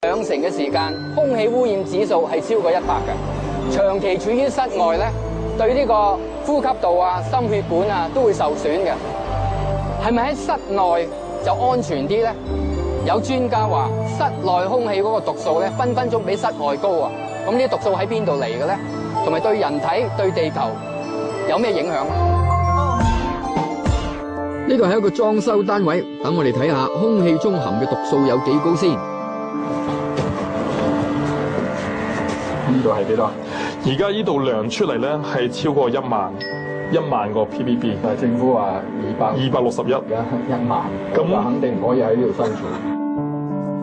2成嘅時間，空氣污染指數係超過100嘅。長期處於室外咧，對呢個呼吸道啊、心血管啊都會受損嘅。係咪喺室內就安全啲咧？有專家話，室內空氣嗰個毒素咧，分分鐘比室外高啊！咁呢啲毒素喺邊度嚟嘅咧？同埋對人體、對地球有咩影響？呢個係一個裝修單位，等我哋睇下空氣中含嘅毒素有幾高先。呢度係幾多？而家呢度量出嚟咧係超過1萬個 ppb。但係政府話261，而家1萬，咁就肯定唔可以喺呢度生存。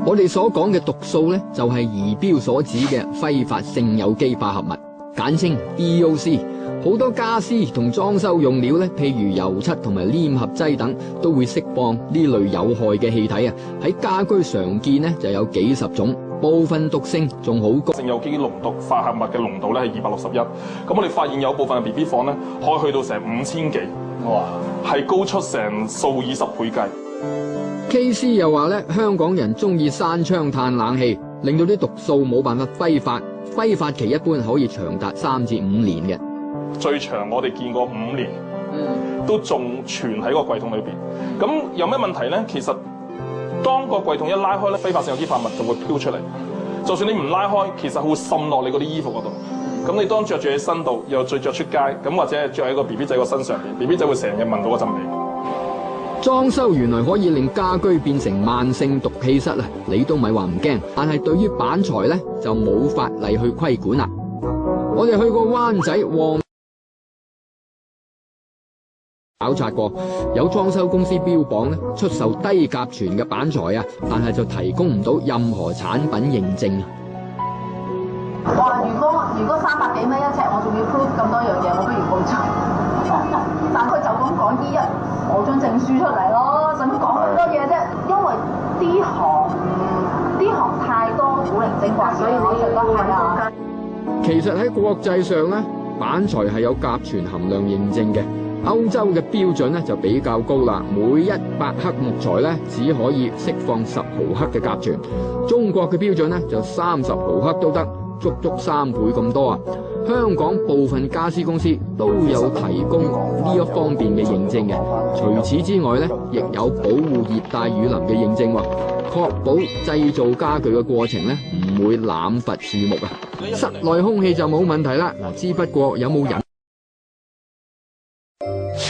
我哋所講嘅毒素咧，就係儀表所指嘅揮發性有機化合物，簡稱 VOC。好多家私同裝修用料咧，譬如油漆同埋黏合劑等，都會釋放呢類有害嘅氣體啊。喺家居常見咧就有幾十種，部分毒性仲好高。性有機濃度化合物嘅濃度咧係261，咁我哋發現有部分嘅 BB 房咧可以去到成5000幾，哇，係高出成數以十倍計。KC 又話咧，香港人中意閂窗嘆冷氣，令到啲毒素冇辦法揮發期一般可以長達3至5年嘅。最長我哋見過5年，都仲存喺個櫃桶裏邊。咁有咩問題咧？其實當個櫃桶一拉開咧，揮發性有機化物就會飄出嚟。就算你唔拉開，其實會滲落你嗰啲衣服嗰度。咁你當着住喺身度，又再着出街，咁或者係着喺個 BB 仔個身上邊 ，BB 仔會成日聞到嗰陣味。裝修原來可以令家居變成慢性毒氣室啊！你都咪話唔驚，但係對於板材咧就冇法例去規管啦。我哋去過灣仔旺考察過，有裝修公司標榜咧出售低甲醛嘅板材啊，但係就提供唔到任何產品認證。哇！如果300幾蚊一尺，我仲要 prove 咁多樣嘢，我不如報酬。但佢就咁講依一，攞張證書出嚟咯，使乜講咁多嘢啫？因為啲行太多古靈精怪，所以我覺得係啊。其實喺國際上咧，板材係有甲醛含量認證嘅。歐洲嘅標準咧就比較高啦，每100克木材咧只可以釋放10毫克嘅甲醛。中國嘅標準咧就30毫克都得，足3倍咁多啊！香港部分家私公司都有提供呢一方面嘅認證嘅。除此之外咧，亦有保護熱帶雨林嘅認證喎，確保製造家具嘅過程咧唔會濫伐樹木啊。室內空氣就冇問題啦，嗱，之不過有冇人？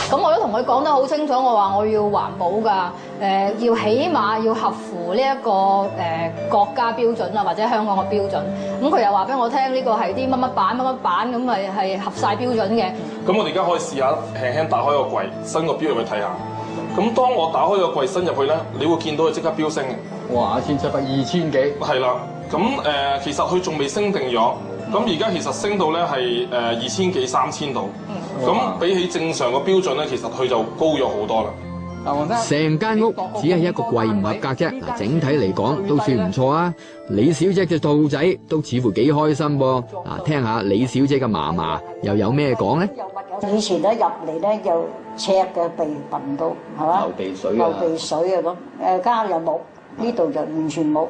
咁我都同佢講得好清楚，我話我要環保㗎，要起碼要合乎呢一個國家標準啊，或者香港嘅標準。咁佢又話俾我聽，呢個係啲乜乜板，咁咪係合晒標準嘅。咁我哋而家可以試下輕輕打開個櫃，伸個錶入去睇下。咁當我打開個櫃伸入去咧，你會見到佢即刻飆升嘅。哇！1700、2000幾。係啦，咁其實佢仲未升定咗。咁而家其實升到咧係2000幾3000度。咁比起正常個標準咧，其實佢就高咗好多啦。成間屋只係一個櫃唔合格啫，嗱，整體嚟講都算唔錯啊！李小姐隻兔仔都似乎幾開心噃。嗱，聽下李小姐嘅嫲嫲又有咩講咧？以前咧入嚟咧又赤嘅鼻笨到，係嘛？流鼻水啊咁。家又冇，呢度就完全冇。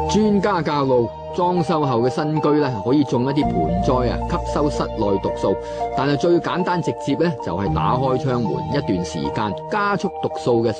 專家教路，裝修後嘅新居咧可以種一啲盆栽啊，吸收室內毒素。但係最簡單直接咧就係打開窗門，一段時間加速毒素嘅